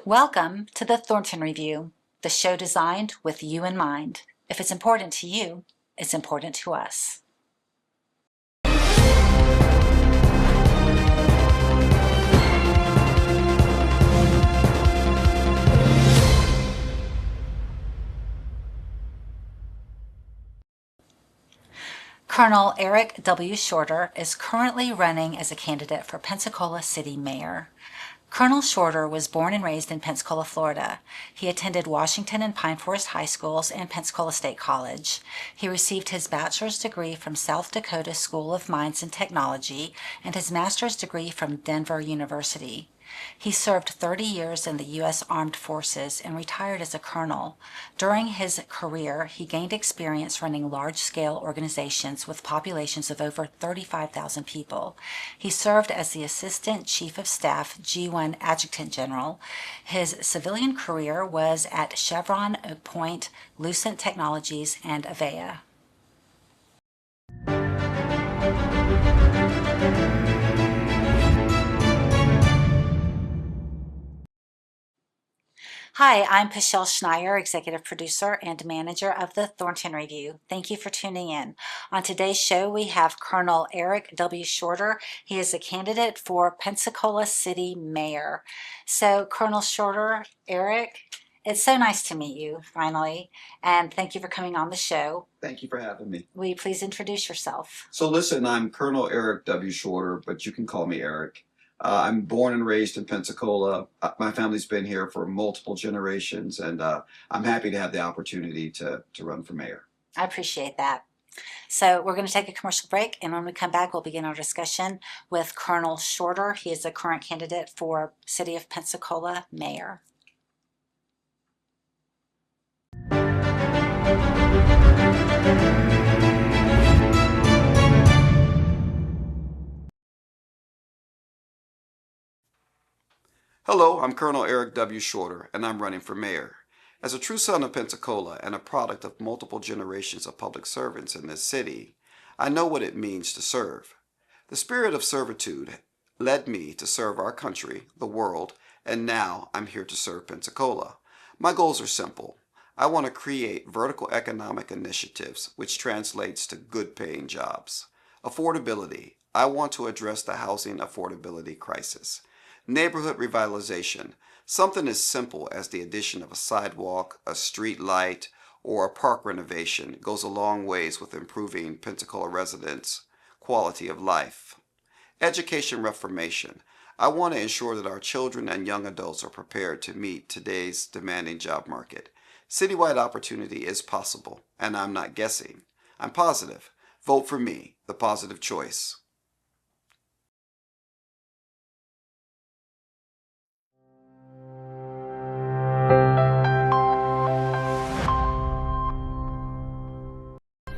Welcome to the Thornton Review, the show designed with you in mind. If it's important to you, it's important to us. Colonel Eric W. Shorter is currently running as a candidate for Pensacola City Mayor. Colonel Shorter was born and raised in Pensacola, Florida. He attended Washington and Pine Forest High Schools and Pensacola State College. He received his bachelor's degree from South Dakota School of Mines and Technology and his master's degree from Denver University. He served 30 years in the U.S. Armed Forces and retired as a colonel. During his career, he gained experience running large-scale organizations with populations of over 35,000 people. He served as the Assistant Chief of Staff, G1 Adjutant General. His civilian career was at Chevron, Oak Point, Lucent Technologies, and Avaya. Hi, I'm Pueschel Schneier, Executive Producer and Manager of the Thornton Review. Thank you for tuning in. On today's show, we have Colonel Eric W. Shorter. He is a candidate for Pensacola City Mayor. So, Colonel Shorter, Eric, it's so nice to meet you, finally, and thank you for coming on the show. Thank you for having me. Will you please introduce yourself? So listen, I'm Colonel Eric W. Shorter, but you can call me Eric. I'm born and raised in Pensacola. My family's been here for multiple generations, and I'm happy to have the opportunity to run for mayor. I appreciate that. So we're going to take a commercial break, and when we come back, we'll begin our discussion with Colonel Shorter. He is the current candidate for City of Pensacola Mayor. Hello, I'm Colonel Eric W. Shorter, and I'm running for mayor. As a true son of Pensacola and a product of multiple generations of public servants in this city, I know what it means to serve. The spirit of servitude led me to serve our country, the world, and now I'm here to serve Pensacola. My goals are simple. I want to create vertical economic initiatives, which translates to good-paying jobs. Affordability. I want to address the housing affordability crisis. Neighborhood revitalization. Something as simple as the addition of a sidewalk, a street light, or a park renovation goes a long ways with improving Pensacola residents' quality of life. Education reformation. I want to ensure that our children and young adults are prepared to meet today's demanding job market. Citywide opportunity is possible, and I'm not guessing. I'm positive. Vote for me, the positive choice.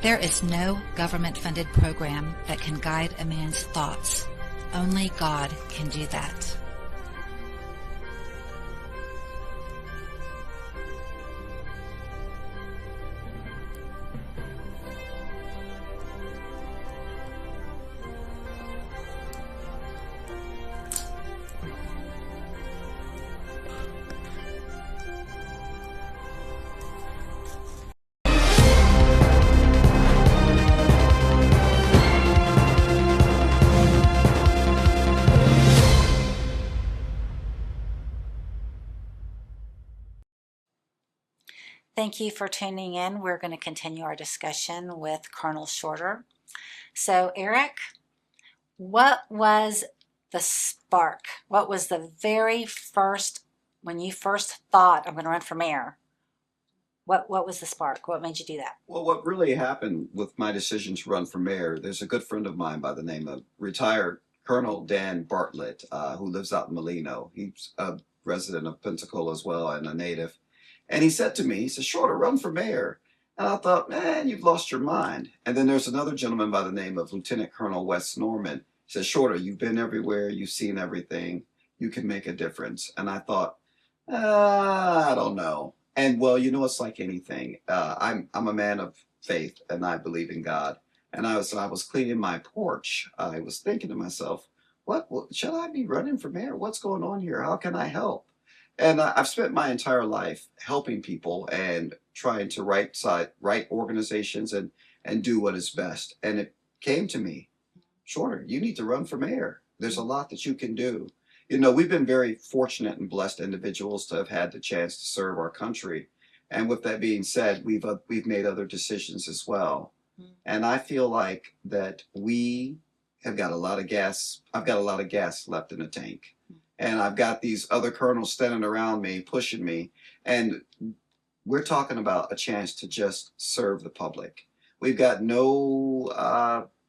There is no government-funded program that can guide a man's thoughts. Only God can do that. Thank you for tuning in. We're going to continue our discussion with Colonel Shorter. So, Eric, what was the spark? What was the very first, when you first thought, I'm going to run for mayor? What was the spark? What made you do that? Well, what really happened with my decision to run for mayor, there's a good friend of mine by the name of retired Colonel Dan Bartlett, who lives out in Molino. He's a resident of Pensacola as well and a native. And he said to me, he said, Shorter, run for mayor. And I thought, man, you've lost your mind. And then there's another gentleman by the name of Lieutenant Colonel Wes Norman. He said, Shorter, you've been everywhere. You've seen everything. You can make a difference. And I thought, I don't know. And well, you know, it's like anything. I'm a man of faith, and I believe in God. And I was cleaning my porch. I was thinking to myself, what should I be running for mayor? What's going on here? How can I help? And I've spent my entire life helping people and trying to right organizations and do what is best. And it came to me, Shorter, you need to run for mayor. There's a lot that you can do. You know, we've been very fortunate and blessed individuals to have had the chance to serve our country. And with that being said, we've made other decisions as well. And I feel like that we have got a lot of gas. I've got a lot of gas left in the tank. And I've got these other colonels standing around me, pushing me. And we're talking about a chance to just serve the public. We've got no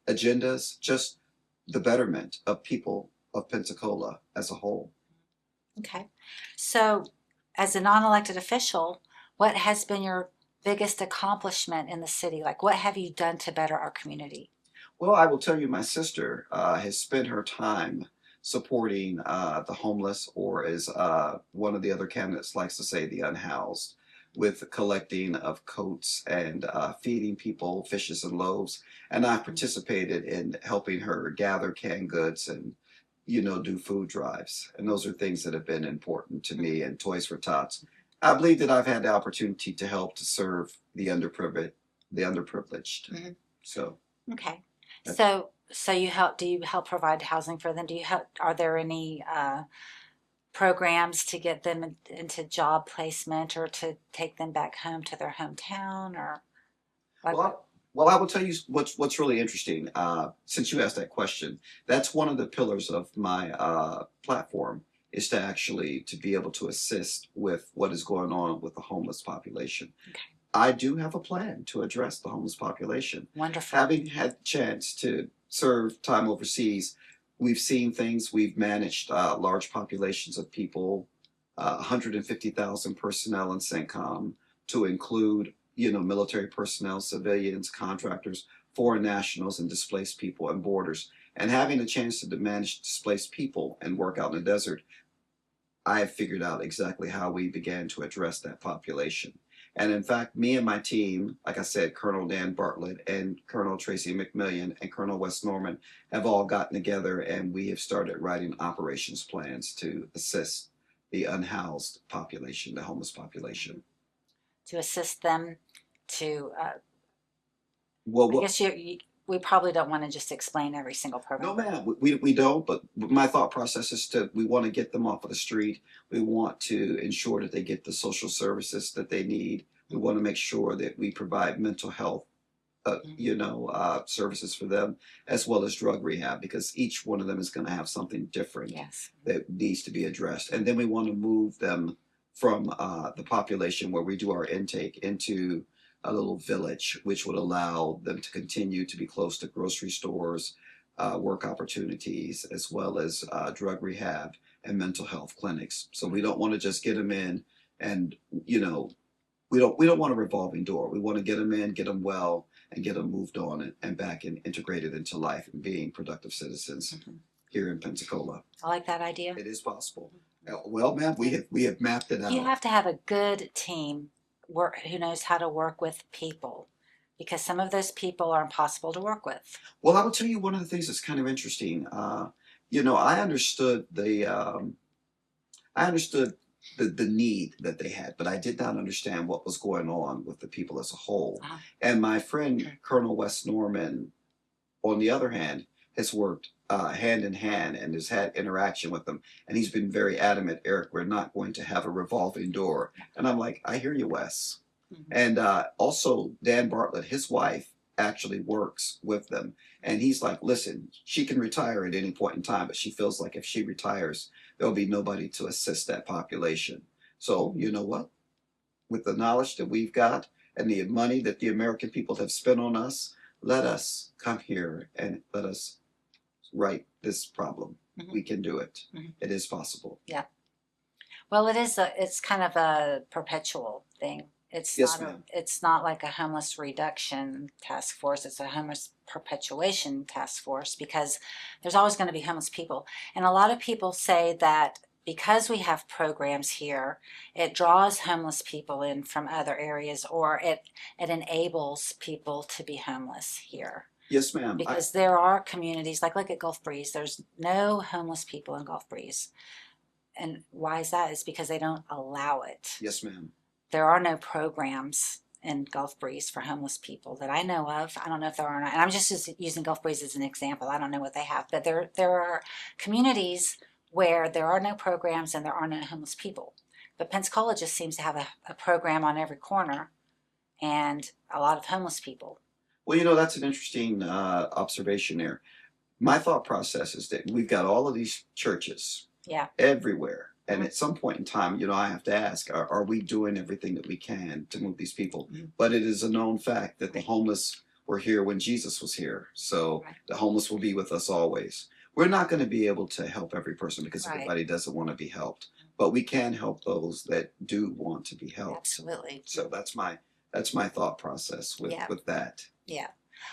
agendas, just the betterment of people of Pensacola as a whole. Okay. So, as a non-elected official, what has been your biggest accomplishment in the city? Like, what have you done to better our community? Well, I will tell you, my sister has spent her time supporting the homeless, or as one of the other candidates likes to say, the unhoused, with collecting of coats and feeding people fishes and loaves. And I've participated in helping her gather canned goods and, you know, do food drives. And those are things that have been important to me, and Toys for Tots. I believe that I've had the opportunity to help to serve the underprivileged. The underprivileged. Mhm. So. Okay. That's So you help, do you help provide housing for them? Do you help, are there any programs to get them into job placement or to take them back home to their hometown or like? Well, well, I will tell you what's really interesting. Since you asked that question, that's one of the pillars of my platform, is to actually to be able to assist with what is going on with the homeless population. Okay. I do have a plan to address the homeless population. Wonderful. Having had the chance to serve time overseas, we've seen things. We've managed large populations of people, 150,000 personnel in CENTCOM, to include, you know, military personnel, civilians, contractors, foreign nationals, and displaced people and borders. And having a chance to manage displaced people and work out in the desert, I have figured out exactly how we began to address that population. And in fact, me and my team, like I said, Colonel Dan Bartlett and Colonel Tracy McMillian and Colonel Wes Norman, have all gotten together, and we have started writing operations plans to assist the unhoused population, the homeless population. To assist them to, Well, I what, guess we probably don't want to just explain every single no, program. ma'am, we don't. But my thought process is to we want to get them off of the street. We want to ensure that they get the social services that they need. We want to make sure that we provide mental health, services for them, as well as drug rehab, because each one of them is going to have something different Yes. that needs to be addressed. And then we want to move them from the population where we do our intake into a little village, which would allow them to continue to be close to grocery stores, work opportunities, as well as drug rehab and mental health clinics. So we don't want to just get them in, and we don't want a revolving door. We want to get them in, get them well, and get them moved on and back and integrated into life and being productive citizens here in Pensacola. I like that idea. It is possible. Well, ma'am, we have mapped it out. You have to have a good team who knows how to work with people, because some of those people are impossible to work with. Well, I will tell you one of the things that's kind of interesting. I understood the need that they had, but I did not understand what was going on with the people as a whole. Uh-huh. And my friend Colonel Wes Norman, on the other hand, has worked hand in hand and has had interaction with them. And he's been very adamant, Eric, we're not going to have a revolving door. And I'm like, I hear you, Wes. And also, Dan Bartlett, his wife, actually works with them. And he's like, listen, she can retire at any point in time, but she feels like if she retires, there'll be nobody to assist that population. So, you know what? With the knowledge that we've got and the money that the American people have spent on us, let us come here and let us right this problem. We can do it. It is possible. Yeah. Well, it's kind of a perpetual thing. Yes, ma'am. It's not like a homeless reduction task force. It's a homeless perpetuation task force, because there's always going to be homeless people. And a lot of people say that because we have programs here, it draws homeless people in from other areas, or it enables people to be homeless here. Yes, ma'am. Because there are communities, like look at Gulf Breeze. There's no homeless people in Gulf Breeze. And why is that? Is because they don't allow it. Yes, ma'am. There are no programs in Gulf Breeze for homeless people that I know of. I don't know if there are or not. And I'm just using Gulf Breeze as an example. I don't know what they have, but there are communities where there are no programs and there are no homeless people. But Pensacola just seems to have a program on every corner and a lot of homeless people. Well, you know, that's an interesting observation there. My thought process is that we've got all of these churches Yeah. everywhere. And Mhm. at some point in time, you know, I have to ask, are we doing everything that we can to move these people? Mhm. But it is a known fact that the homeless were here when Jesus was here. So Right. the homeless will be with us always. We're not going to be able to help every person because Right. everybody doesn't want to be helped. But we can help those that do want to be helped. Absolutely. So that's my thought process Yeah. with that. Yeah.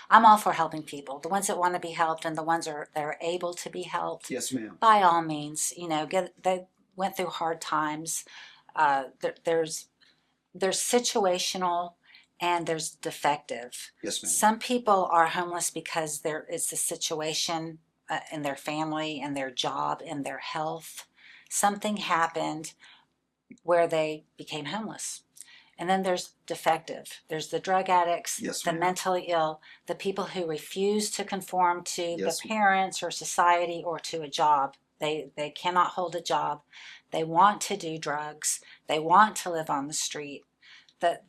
I'm all for helping people. The ones that want to be helped and the ones that are able to be helped. Yes, ma'am. By all means, they went through hard times. There's situational and there's defective. Yes, ma'am. Some people are homeless because it's a situation in their family, in their job, in their health. Something happened where they became homeless. And then there's defective. There's the drug addicts, Yes, the ma'am. mentally ill, the people who refuse to conform to Yes, the ma'am. parents or society or to a job. They cannot hold a job. They want to do drugs. They want to live on the street.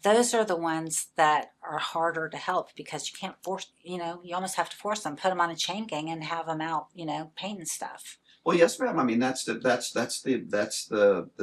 Those are the ones that are harder to help because you can't force, you almost have to force them, put them on a chain gang and have them out, painting stuff. Well, yes, ma'am. I mean, that's the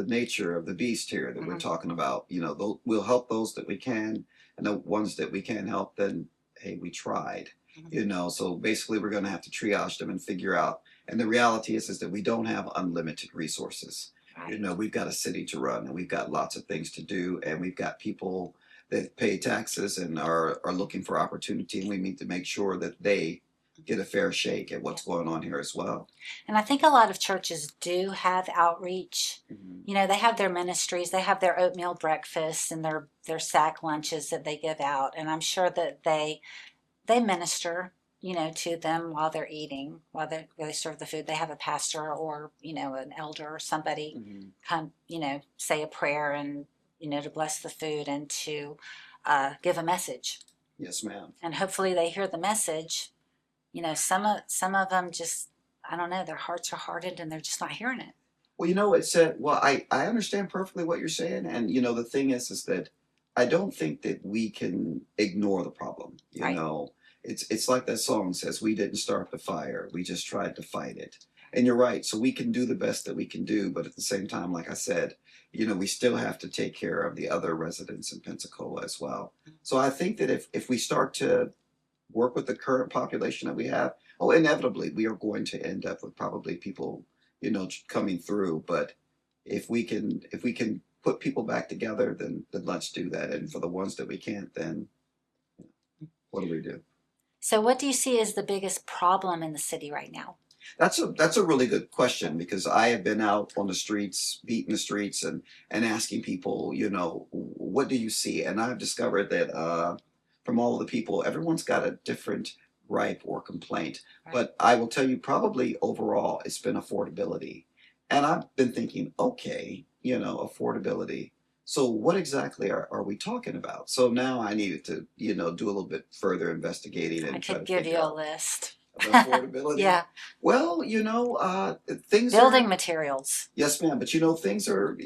nature of the beast here that we're Mhm. talking about. You know, we'll help those that we can, and the ones that we can't help, then hey, we tried. Mhm. You know, so basically, we're going to have to triage them and figure out. And the reality is that we don't have unlimited resources. You Right. know, we've got a city to run, and we've got lots of things to do, and we've got people that pay taxes and are looking for opportunity, and we need to make sure that they get a fair shake at what's going on here as well. And I think a lot of churches do have outreach. Mhm. They have their ministries, they have their oatmeal breakfasts and their sack lunches that they give out. And I'm sure that they minister, to them while they're eating, while they serve the food. They have a pastor or, an elder or somebody Mhm. come, say a prayer and, to bless the food and to give a message. Yes, ma'am. And hopefully they hear the message. Some of them just, I don't know, their hearts are hardened and they're just not hearing it. Well, you know, it said, well, I understand perfectly what you're saying. And, you know, the thing is that I don't think that we can ignore the problem. You Right. know, it's like that song says, we didn't start the fire, we just tried to fight it. And you're right. So we can do the best that we can do. But at the same time, like I said, you know, we still have to take care of the other residents in Pensacola as well. So I think that if we start to work with the current population that we have, oh, inevitably we are going to end up with probably people, you know, coming through. But if we can put people back together, then let's do that. And for the ones that we can't, then what do we do? So, what do you see as the biggest problem in the city right now? That's a really good question because I have been out on the streets, beating the streets, and asking people, you know, what do you see? And I've discovered that from all of the people, everyone's got a different gripe or complaint. Right. But I will tell you, probably overall, it's been affordability. And I've been thinking, okay, you know, affordability. So what exactly are we talking about? So now I needed to, you know, do a little bit further investigating I and try could to give figure you a out list. of affordability. Yeah, Well, you know, things building are. materials. Yes, ma'am. But you know, things are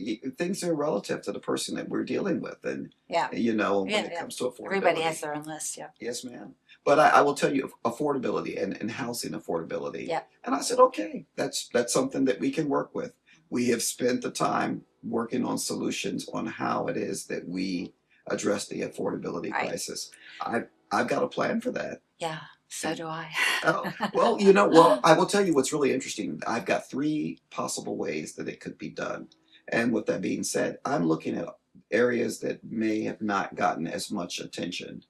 relative to the person that we're dealing with, and Yeah, you know, when yeah, it yeah. comes to Everybody has affordability. their own list. Yeah, Yes, ma'am. But I will tell you, affordability and housing affordability. yeah. And I said, okay, that's something that we can work with. We have spent the time working on solutions on how it is that we address the affordability Right. crisis. I've got a plan for that. Yeah. So do I. Oh, well, you know, well, I will tell you what's really interesting. I've got three possible ways that it could be done. And with that being said, I'm looking at areas that may have not gotten as much attention,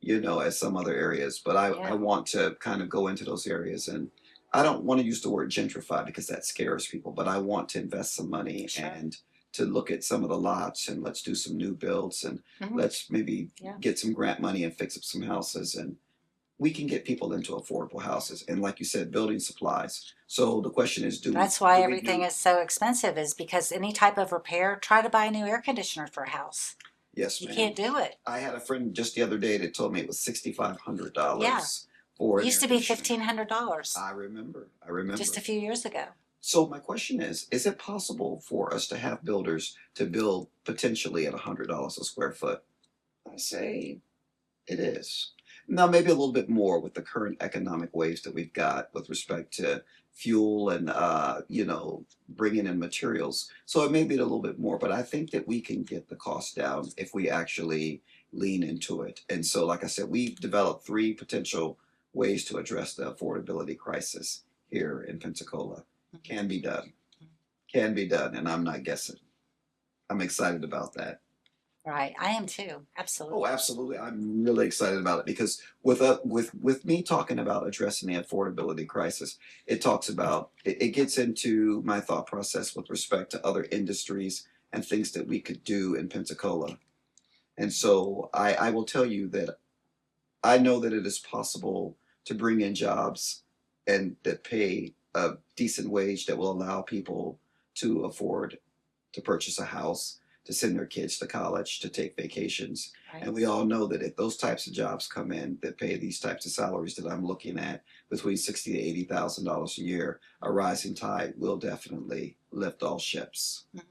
you know, as some other areas. But I Yeah. want to kind of go into those areas. And I don't want to use the word gentrify because that scares people, but I want to invest some money Sure. and to look at some of the lots and let's do some new builds and Mhm. let's maybe Yeah. get some grant money and fix up some houses and we can get people into affordable houses. And like you said, building supplies. So the question is, That's why do we everything do? is so expensive, is because any type of repair, try to buy a new air conditioner for a house. Yes, You ma'am. can't do it. I had a friend just the other day that told me it was Yeah. $6,500 for It an used air to be conditioner. $1,500 I remember. I just remember. a few years ago. So my question is it possible for us to have builders to build potentially at $100 a square foot? I say it is. Now, maybe a little bit more with the current economic waves that we've got with respect to fuel and, bringing in materials. So it may be a little bit more, but I think that we can get the cost down if we actually lean into it. And so, like I said, we've developed three potential ways to address the affordability crisis here in Pensacola. Can be done. Can be done, and I'm not guessing. I'm excited about that. Right. I am too. Oh, Absolutely. absolutely. I'm really excited about it because with me talking about addressing the affordability crisis, it gets into my thought process with respect to other industries and things that we could do in Pensacola. And so I will tell you that I know that it is possible to bring in jobs and that pay a decent wage that will allow people to afford to purchase a house, to send their kids to college, to take vacations. Right. And we all know that if those types of jobs come in that pay these types of salaries that I'm looking at between $60,000 to $80,000 a year, a rising tide will definitely lift all ships. Mhm.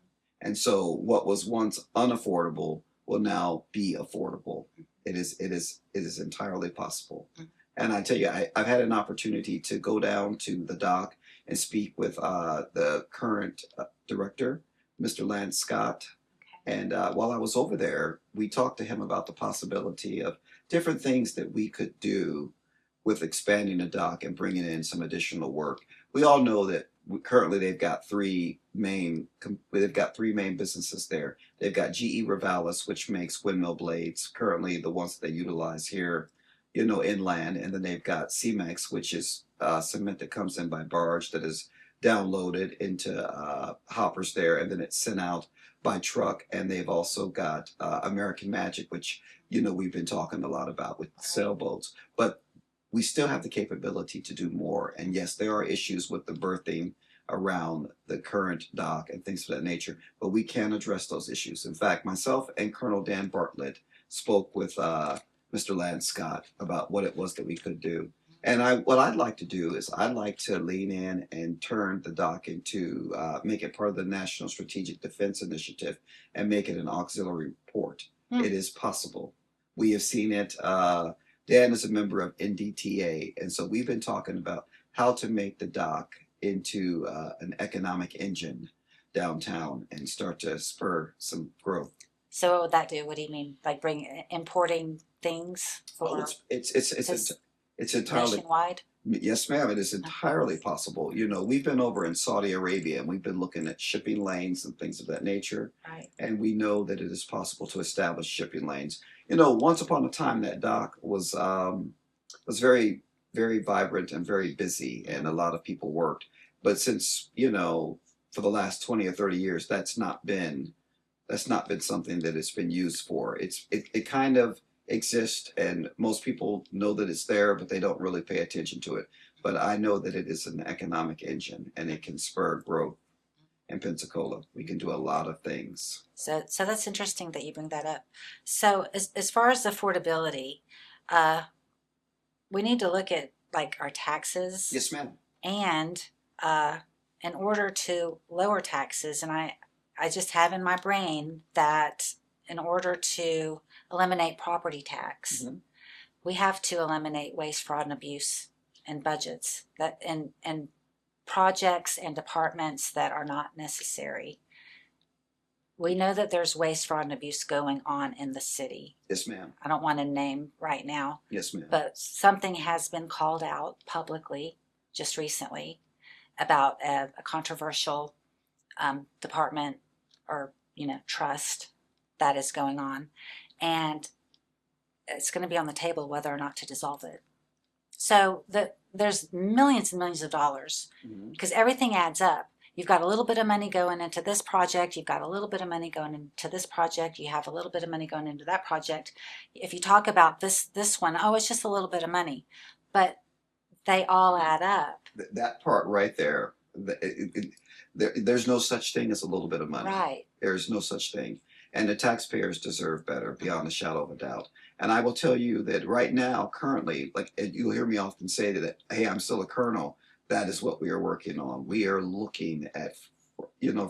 And so what was once unaffordable will now be affordable. It is entirely possible. Mhm. And I tell you, I've had an opportunity to go down to the dock and speak with the current director, Mr. Lance Scott. Okay. And while I was over there, we talked to him about the possibility of different things that we could do with expanding the dock and bringing in some additional work. We all know that currently they've got three main businesses there. They've got GE Ravalis, which makes windmill blades, currently the ones that they utilize here, inland, and then they've got CMEX, which is cement that comes in by barge that is downloaded into hoppers there, and then it's sent out by truck. And they've also got American Magic, which we've been talking a lot about with sailboats, but we still have the capability to do more. And yes, there are issues with the berthing around the current dock and things of that nature, but we can address those issues. In fact, myself and Colonel Dan Bartlett spoke with Mr. Lance Scott about what it was that we could do. And what I'd like to do is I'd like to lean in and turn the dock into, make it part of the National Strategic Defense Initiative and make it an auxiliary port. Hmm. It is possible. We have seen it. Dan is a member of NDTA, and so we've been talking about how to make the dock into an economic engine downtown and start to spur some growth. So what would that do? What do you mean? Like importing things Oh, for it's entirely. nationwide? Yes, ma'am. It is entirely possible. We've been over in Saudi Arabia and we've been looking at shipping lanes and things of that nature. Right. And we know that it is possible to establish shipping lanes. Once upon a time, that dock was very, very vibrant and very busy, and a lot of people worked. But since for the last 20 or 30 years, that's not been something that it's been used for. It kind of exists, and most people know that it's there, but they don't really pay attention to it. But I know that it is an economic engine, and it can spur growth in Pensacola. We can do a lot of things. So that's interesting that you bring that up. So as far as affordability, uh, we need to look at like our taxes. Yes, ma'am. And in order to lower taxes, and I just have in my brain that in order to eliminate property tax, Mhm. we have to eliminate waste, fraud, and abuse and budgets that and projects and departments that are not necessary. We know that there's waste, fraud, and abuse going on in the city. Yes, ma'am. I don't want to name right now, Yes, ma'am. but something has been called out publicly just recently about a controversial department or trust that is going on, and it's going to be on the table whether or not to dissolve it. So there's millions and millions of dollars Mhm. because everything adds up. you've got a little bit of money going into this project, you've got a little bit of money going into this project, you have a little bit of money going into that project. If you talk about this one, oh, it's just a little bit of money, but they all add up. That part right there, there's no such thing as a little bit of money. Right. There's no such thing. And the taxpayers deserve better beyond a shadow of a doubt. And I will tell you that right now, currently, like you'll hear me often say that, hey, I'm still a colonel. That is what we are working on. We are looking at,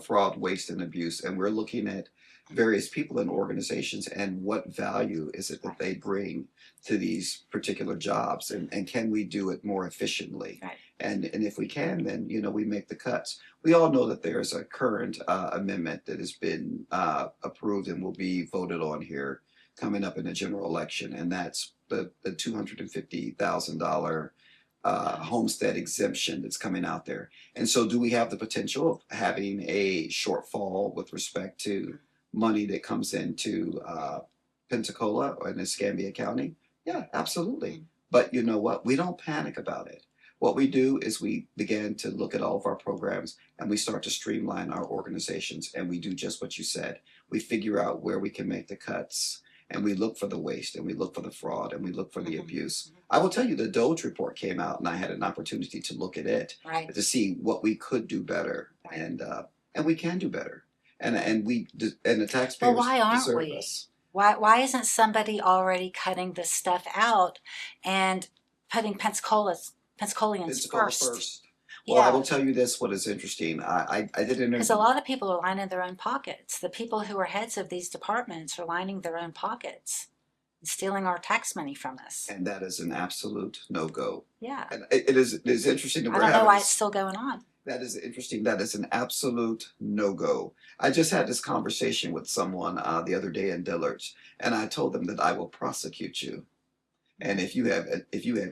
fraud, waste, and abuse. And we're looking at various people and organizations and what value is it that they bring to these particular jobs, and can we do it more efficiently? Right. And if we can, then we make the cuts. We all know that there's a current amendment that has been approved and will be voted on here coming up in the general election, and that's the $250,000 homestead exemption that's coming out there. And so, do we have the potential of having a shortfall with respect to money that comes into Pensacola or in Escambia County? Yeah, absolutely. But you know what? We don't panic about it. What we do is we begin to look at all of our programs and we start to streamline our organizations, and we do just what you said. We figure out where we can make the cuts, and we look for the waste, and we look for the fraud, and we look for the abuse. I will tell you, the Doge report came out, and I had an opportunity to look at it, Right. to see what we could do better, Right. and we can do better, and the taxpayers Well, why aren't deserve we? us. Why isn't somebody already cutting this stuff out and putting Pensacolians Pensacola first? first. Well, I Yeah, will tell you this. What is interesting? I did an because a interview. lot of people are lining their own pockets. The people who are heads of these departments are lining their own pockets and stealing our tax money from us. And that is an absolute no-go. Yeah, And it is interesting that I we're don't know having why it's this. still going on. That is interesting. That is an absolute no-go. I just had this conversation with someone the other day in Dillard's, and I told them that I will prosecute you. And if you have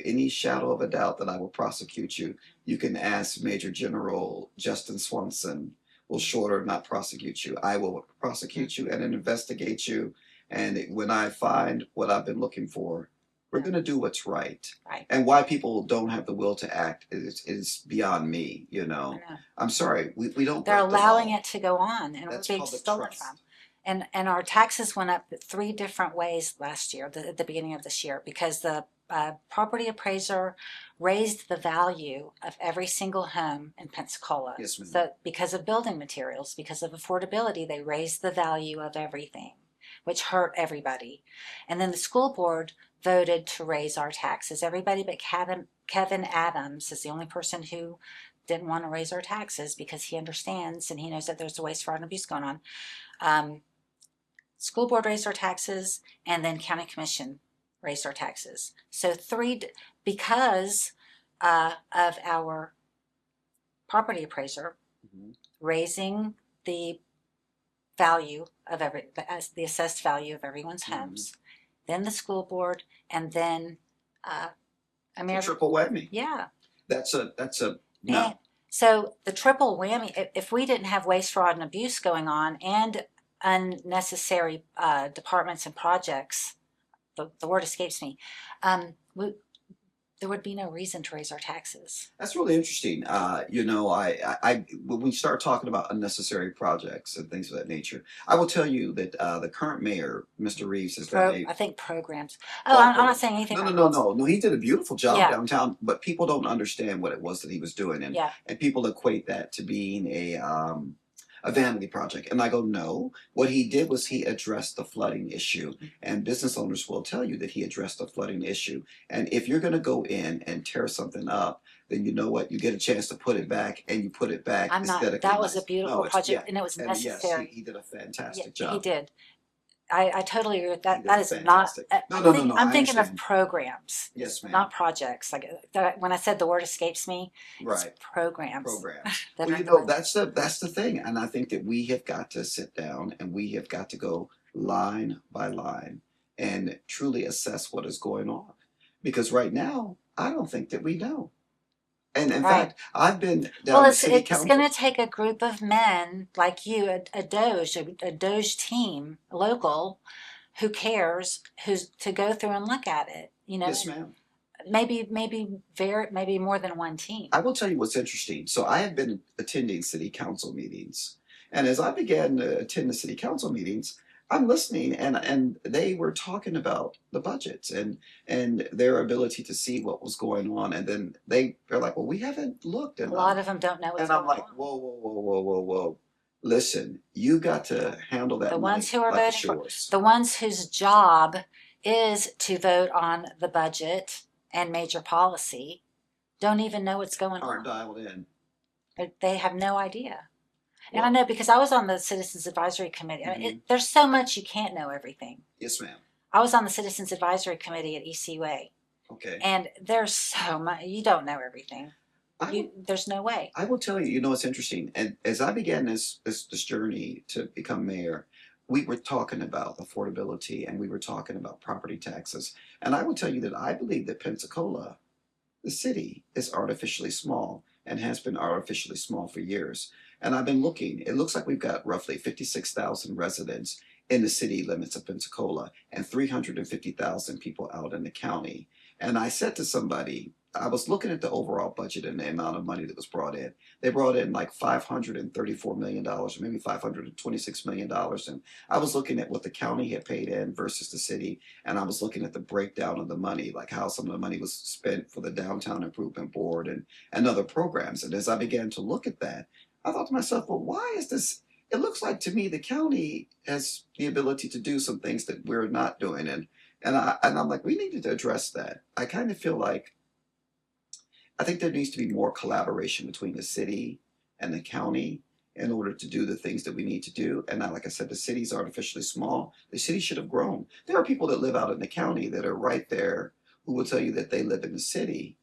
any shadow of a doubt that I will prosecute you, you can ask Major General Justin Swanson. Will Shorter not prosecute you? I will prosecute you and investigate you. And when I find what I've been looking for, we're going to do what's right. Right. And why people don't have the will to act is beyond me. I know. I'm sorry. We don't. They're break the allowing law. it to go on, and That's we're being public stolen trust. from. And our taxes went up 3 different ways last year, at the beginning of this year, because the property appraiser raised the value of every single home in Pensacola. Yes, ma'am. So because of building materials, because of affordability, they raised the value of everything, which hurt everybody. And then the school board voted to raise our taxes. Everybody but Kevin Adams is the only person who didn't want to raise our taxes, because he understands and he knows that there's a waste, fraud, and abuse going on. School board raised our taxes, and then county commission raised our taxes. So because of our property appraiser raising the value of the assessed value of everyone's homes, then the school board, and then It's a triple whammy. Yeah. That's a no. And so the triple whammy, if we didn't have waste, fraud, and abuse going on, and unnecessary departments and projects, the word escapes me, there would be no reason to raise our taxes. That's really interesting. I when we start talking about unnecessary projects and things of that nature, I will tell you that the current mayor, Mr. Reeves, has done I think programs. Oh, I'm not saying anything. No. He did a beautiful job Yeah. downtown, but people don't understand what it was that he was doing, and Yeah. and people equate that to being a vanity project. And I go, no. What he did was he addressed the flooding issue, and business owners will tell you that he addressed the flooding issue. And if you're going to go in and tear something up, then you know what? You get a chance to put it back, and you put it back aesthetically. That was a nice. beautiful project, and it was And necessary. yes, he did a fantastic Yeah, job. he did. I totally agree with that. He did That is fantastic. not. No, I'm I thinking of understand. programs. Yes, ma'am. Not projects. Like when I said the word escapes me, Right. it's programs. Programs. that Well, are going- that's the thing, and I think that we have got to sit down and we have got to go line by line and truly assess what is going on, because right now I don't think that we know. And in Right. fact, I've been down Well, to city it's council. going to take a group of men like you, a Doge team, local, who cares, who's to go through and look at it. Yes, ma'am. maybe maybe more than one team. I will tell you what's interesting. So I have been attending city council meetings, and as I began to attend the city council meetings, I'm listening, and they were talking about the budgets and their ability to see what was going on, and then they're like, "Well, we haven't looked," A lot of them don't know what's and I'm going like, on. "Whoa, whoa, whoa, whoa, whoa, whoa! Listen, you got to handle that The money ones who are like it's voting for, yours." the ones whose job is to vote on the budget and major policy, don't even know what's going Aren't on. dialed in. They have no idea. And I Well, know because I was on the Citizens Advisory Committee. I mean, there's so much you can't know everything. yes, ma'am. I was on the Citizens Advisory Committee at ECUA, Okay. and there's so much you don't know everything. I There's no way. I will tell you, you know, it's interesting. And as I began this journey to become mayor, we were talking about affordability and we were talking about property taxes. And I will tell you that I believe that Pensacola, the city, is artificially small and has been artificially small for years. And I've been looking, it looks like we've got roughly 56,000 residents in the city limits of Pensacola and 350,000 people out in the county. And I said to somebody, I was looking at the overall budget and the amount of money that was brought in. They brought in like $534 million, or maybe $526 million. And I was looking at what the county had paid in versus the city. And I was looking at the breakdown of the money, like how some of the money was spent for the Downtown Improvement Board and other programs. And as I began to look at that, I thought to myself, well, why is this? It looks like to me the county has the ability to do some things that we're not doing. And I'm like, we needed to address that. I kind of feel like I think there needs to be more collaboration between the city and the county in order to do the things that we need to do. And now, like I said, the city's artificially small. The city should have grown. There are people that live out in the county that are right there who will tell you that they live in the city.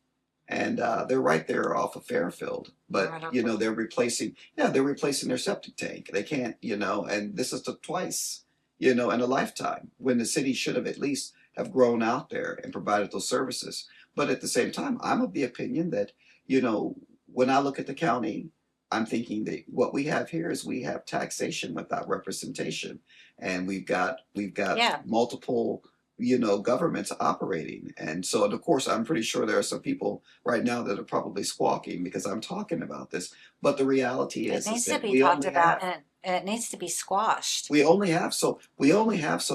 And they're right there off of Fairfield, but you know they're replacing their septic tank. They can't, you know, and this is the twice, you know, in a lifetime when the city should have at least have grown out there and provided those services. But at the same time, I'm of the opinion that, you know, when I look at the county, I'm thinking that what we have here is we have taxation without representation, and we've got Yeah. multiple, you know, governments operating. And so, and of course, I'm pretty sure there are some people right now that are probably squawking because I'm talking about this. But the reality It is needs to that be we talked only about, have and it needs to be squashed. we only have so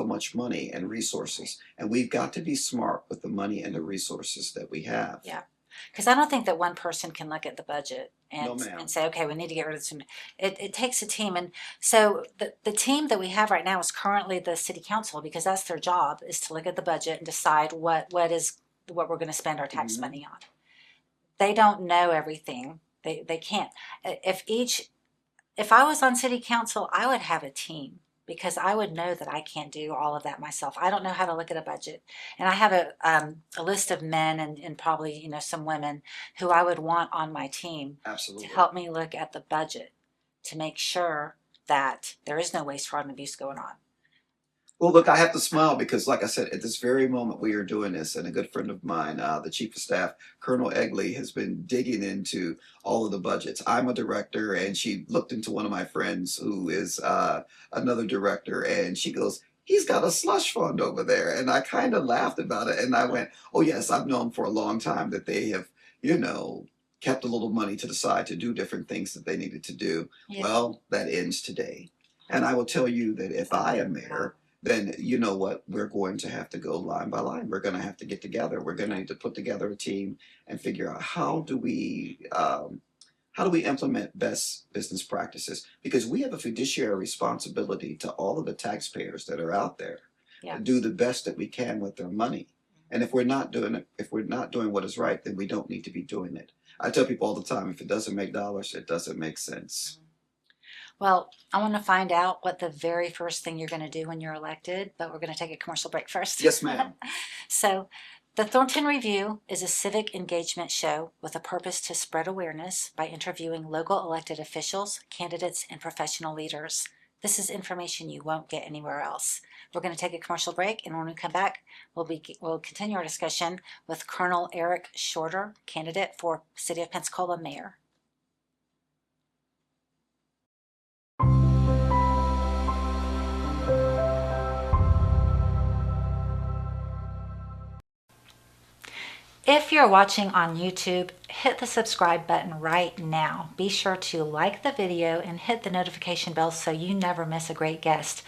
much money and resources, and we've got to be smart with the money and the resources that we have. Yeah. Because I don't think that one person can look at the budget No, ma'am. and say, okay, we need to get rid of this. It takes a team. And so the team that we have right now is currently the city council, because that's their job, is to look at the budget and decide what we're going to spend our tax Mhm. money on. They don't know everything. They can't. If I was on city council, I would have a team, because I would know that I can't do all of that myself. I don't know how to look at a budget. And I have a list of men and probably, you know, some women who I would want on my team to Absolutely. help me look at the budget to make sure that there is no waste, fraud, and abuse going on. Well, look, I have to smile because, like I said, at this very moment we are doing this, and a good friend of mine, the chief of staff, Colonel Egley, has been digging into all of the budgets. I'm a director, and she looked into one of my friends who is another director, and she goes, "He's got a slush fund over there." And I kind of laughed about it, and I went, "Oh, yes, I've known for a long time that they have, you know, kept a little money to the side to do different things that they needed to do." Yeah. Well, that ends today. And I will tell you that if I am mayor, then you know what? We're going to have to go line by line. We're going to have to get together. We're going to need to put together a team and figure out how do we implement best business practices, because we have a fiduciary responsibility to all of the taxpayers that are out there Yeah. to do the best that we can with their money. And if we're not doing it, if we're not doing what is right, then we don't need to be doing it. I tell people all the time, if it doesn't make dollars, it doesn't make sense. Well, I want to find out what the very first thing you're going to do when you're elected, but we're going to take a commercial break first. Yes, ma'am. So, the Thornton Review is a civic engagement show with a purpose to spread awareness by interviewing local elected officials, candidates, and professional leaders. This is information you won't get anywhere else. We're going to take a commercial break, and when we come back, we'll continue our discussion with Colonel Eric Shorter, candidate for City of Pensacola Mayor. If you're watching on YouTube, hit the subscribe button right now. Be sure to like the video and hit the notification bell so you never miss a great guest.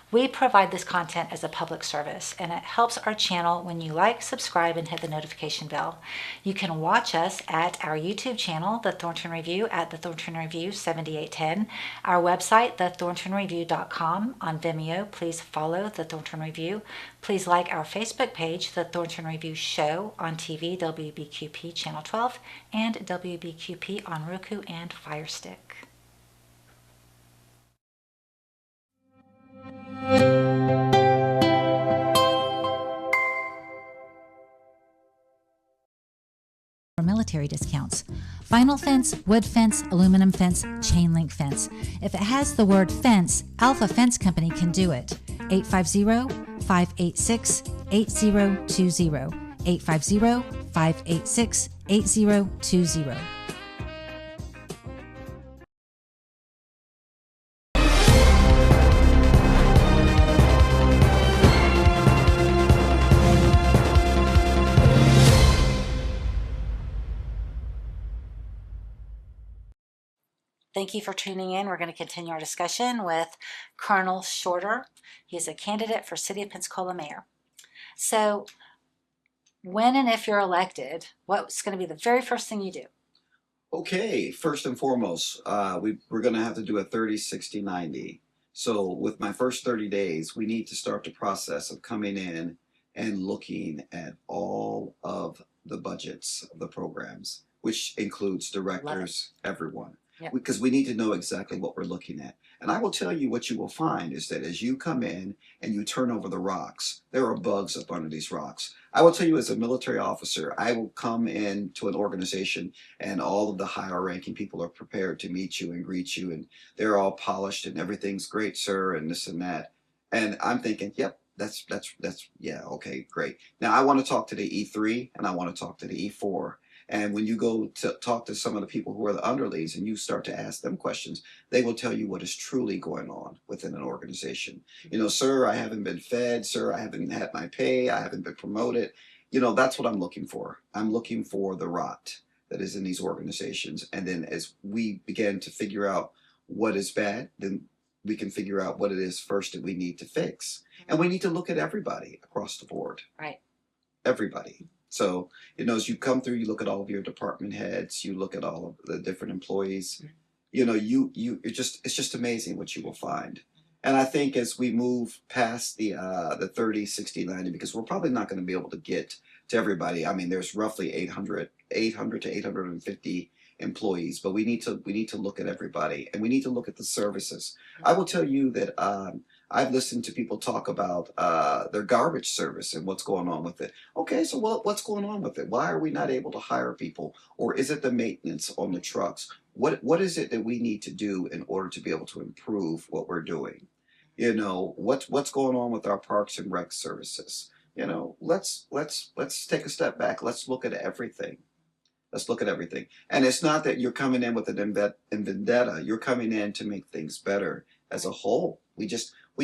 We provide this content as a public service, and it helps our channel when you like, subscribe, and hit the notification bell. You can watch us at our YouTube channel, The Thornton Review, at The Thornton Review 7810, our website, thethorntonreview.com. On Vimeo, please follow The Thornton Review. Please like our Facebook page, The Thornton Review Show, on TV, WBQP Channel 12, and WBQP on Roku and Fire Stick. For military discounts. Vinyl fence, wood fence, aluminum fence, chain link fence. If it has the word fence, Alpha Fence Company can do it. 850-586-8020. 850-586-8020. Thank you for tuning in. We're going to continue our discussion with Colonel Shorter. He is a candidate for City of Pensacola Mayor. So when and if you're elected, what's going to be the very first thing you do? Okay, first and foremost, we're going to have to do a 30, 60, 90. So with my first 30 days, we need to start the process of coming in and looking at all of the budgets of the programs, which includes directors, everyone. Yep. Because we need to know exactly what we're looking at. And I will tell you what you will find is that as you come in and you turn over the rocks, there are bugs up under these rocks. I will tell you as a military officer, I will come into an organization and all of the higher ranking people are prepared to meet you and greet you, and they're all polished and everything's great, sir, and this and that. And I'm thinking, yep, that's yeah, okay, great. Now I want to talk to the E3 and I want to talk to the E4. And when you go to talk to some of the people who are the underlings and you start to ask them questions, they will tell you what is truly going on within an organization. You know, sir, I haven't been fed. Sir, I haven't had my pay. I haven't been promoted. You know, that's what I'm looking for. I'm looking for the rot that is in these organizations. And then as we begin to figure out what is bad, then we can figure out what it is first that we need to fix. And we need to look at everybody across the board. Right. Everybody. So, you know, as you come through, you look at all of your department heads, you look at all of the different employees, you know, it's just amazing what you will find. And I think as we move past the 30, 60, 90, because we're probably not going to be able to get to everybody. I mean, there's roughly 800 to 850 employees, but we need to look at everybody and we need to look at the services. I will tell you that, I've listened to people talk about their garbage service and what's going on with it. Okay, so what's going on with it? Why are we not able to hire people? Or is it the maintenance on the trucks? What is it that we need to do in order to be able to improve what we're doing? You know, what's going on with our parks and rec services? You know, let's take a step back. Let's look at everything. Let's look at everything. And it's not that you're coming in with an vendetta. You're coming in to make things better as a whole. We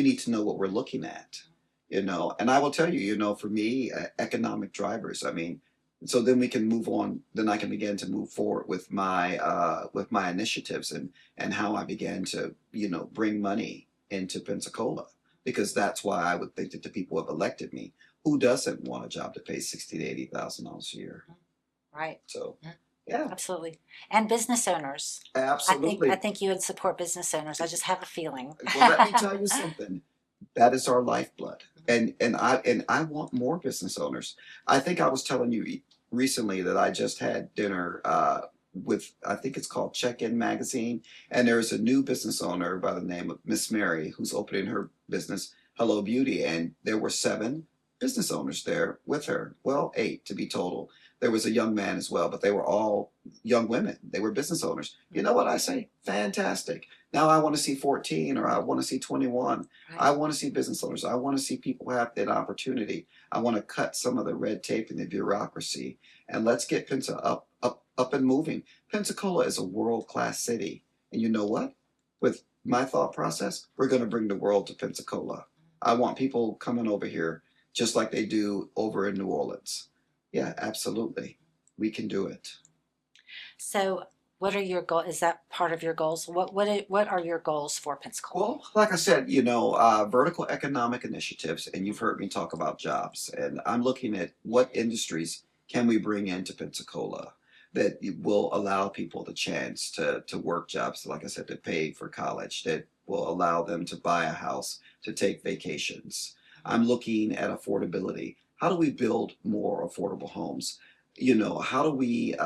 need to know what we're looking at, you know. And I will tell you, you know, for me, economic drivers. I mean, so then we can move on. Then I can begin to move forward with my initiatives and how I began to, you know, bring money into Pensacola, because that's why I would think that the people have elected me. Who doesn't want a job that pays $60,000 to $80,000 a year? Right. So, yeah, absolutely. And business owners. absolutely. I think you would support business owners. I just have a feeling. Well, let me tell you something. That is our lifeblood, and I want more business owners. I think I was telling you recently that I just had dinner with, I think it's called Check-In Magazine, and there's a new business owner by the name of Miss Mary who's opening her business, Hello Beauty, and there were 7 business owners there with her. Well, 8 to be total. There was a young man as well, but they were all young women. They were business owners. You know what I say? Fantastic. Now I want to see 14 or I want to see 21. Right. I want to see business owners. I want to see people have that opportunity. I want to cut some of the red tape and the bureaucracy, and let's get Pensacola up and moving. Pensacola is a world-class city. And you know what? With my thought process, we're going to bring the world to Pensacola. I want people coming over here just like they do over in New Orleans. Yeah, absolutely. we can do it. So what are your goals? Is that part of your goals? What are your goals for Pensacola? Well, like I said, vertical economic initiatives, and you've heard me talk about jobs, and I'm looking at what industries can we bring into Pensacola that will allow people the chance to work jobs, like I said, to pay for college, that will allow them to buy a house, to take vacations. I'm looking at affordability. How do we build more affordable homes? How do we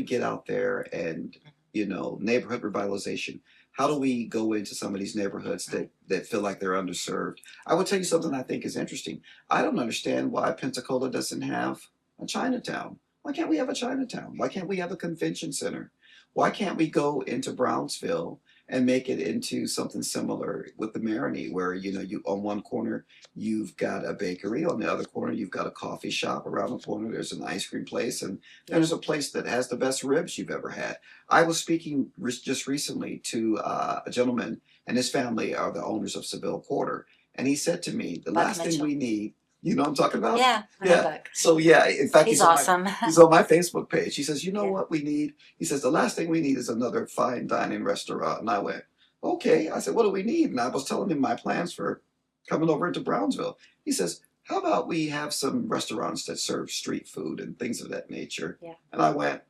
get out there and neighborhood revitalization? How do we go into some of these neighborhoods that feel like they're underserved? I will tell you something I think is interesting. I don't understand why Pensacola doesn't have a Chinatown. Why can't we have a Chinatown? Why can't we have a convention center? Why can't we go into Brownsville and make it into something similar with the Maroney, where you on one corner you've got a bakery, on the other corner you've got a coffee shop, around the corner there's an ice cream place, and there's a place that has the best ribs you've ever had. I was speaking just recently to a gentleman, and his family are the owners of Seville Quarter, and he said to me, the Buck last thing Mitchell. we need, you know what I'm talking about? Yeah, I know Yeah. Buck. So yeah, in fact, He's he's on awesome. he's on my Facebook page. He says, you know Yeah. what we need? He says, the last thing we need is another fine dining restaurant. And I went, okay. I said, what do we need? And I was telling him my plans for coming over into Brownsville. He says, how about we have some restaurants that serve street food and things of that nature? Yeah. And I went,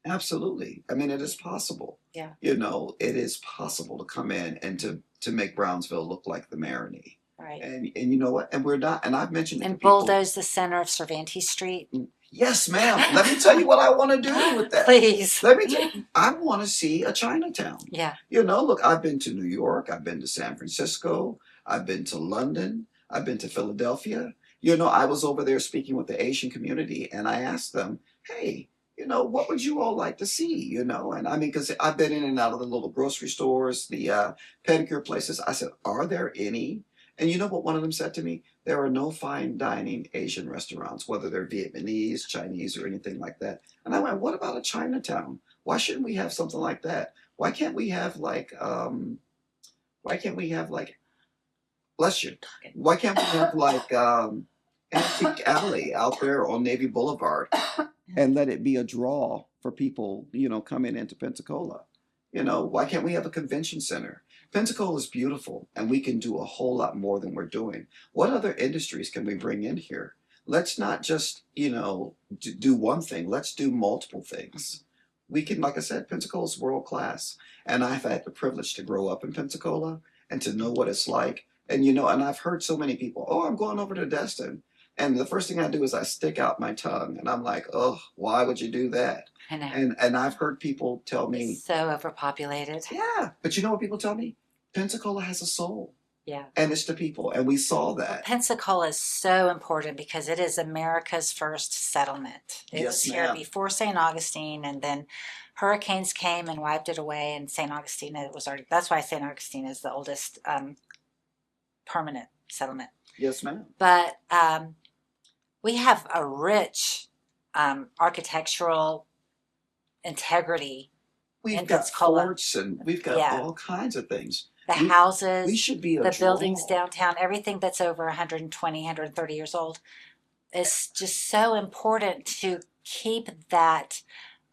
absolutely. I mean, it is possible. Yeah. It is possible to come in and to make Brownsville look like the Maroney. Right. And you know what? And we're not. And I've mentioned it And to people. bulldoze the center of Cervantes Street. Yes, ma'am. Let me tell you what I want to do with that. Please. Let me tell you. I want to see a Chinatown. Yeah. Look, I've been to New York. I've been to San Francisco. I've been to London. I've been to Philadelphia. I was over there speaking with the Asian community, and I asked them, hey, what would you all like to see? And I mean, because I've been in and out of the little grocery stores, the pedicure places. I said, are there any? And you know what one of them said to me? There are no fine dining Asian restaurants, whether they're Vietnamese, Chinese, or anything like that. And I went, what about a Chinatown? Why shouldn't we have something like that? Why can't we have bless you. Why can't we have Antique Alley out there on Navy Boulevard and let it be a draw for people, coming into Pensacola? Why can't we have a convention center? Pensacola is beautiful, and we can do a whole lot more than we're doing. What other industries can we bring in here? Let's not just, do one thing. Let's do multiple things. We can, like I said, Pensacola's world class. And I've had the privilege to grow up in Pensacola and to know what it's like. And, and I've heard so many people, oh, I'm going over to Destin. And the first thing I do is I stick out my tongue, and I'm like, oh, why would you do that? I know. And I've heard people tell me, It's so overpopulated. yeah, but you know what people tell me? Pensacola has a soul. Yeah. And it's the people, and we saw that. Pensacola is so important because it is America's first settlement. It was here before St. Augustine, and then hurricanes came and wiped it away, and St. Augustine, it was already, that's why St. Augustine is the oldest permanent settlement. Yes, ma'am. But we have a rich architectural integrity. We've got forts, and we've got all kinds of things. The houses, we should be the buildings downtown, everything that's over 120, 130 years old is just so important to keep that